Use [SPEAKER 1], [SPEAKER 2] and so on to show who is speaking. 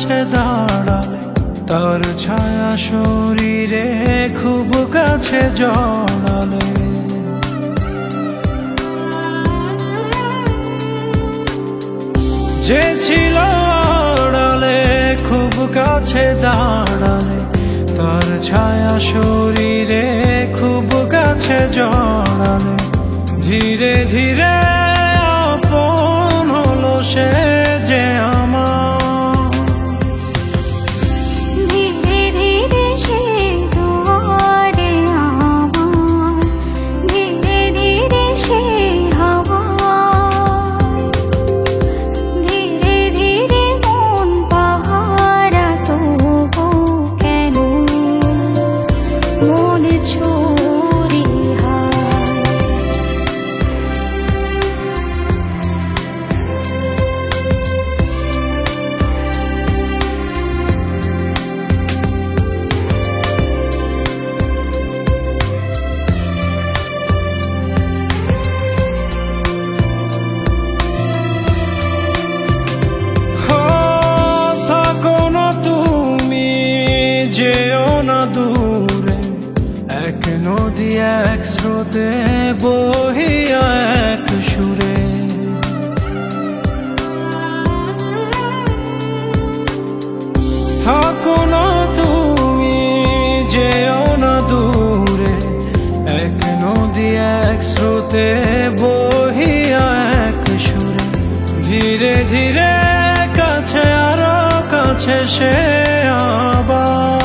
[SPEAKER 1] কাছে দাঁড়ালে, তার ছায়া শরীরে খুব কাছে জড়ালে। যে ছিল আড়ালে খুব কাছে দাঁড়ালে, তার ছায়া শরীরে খুব কাছে জড়ালে। ধীরে ধীরে আপন হলো সে যে আমার। যেও না দূরে, এক নদী এক স্রোতে বহিয়া এক সুরে। থাকো না তুমি, যেও না দূরে, এক নদী এক স্রোতে বহিয়া এক সুরে। ধীরে ধীরে কাছে আরো কাছে সে আবার।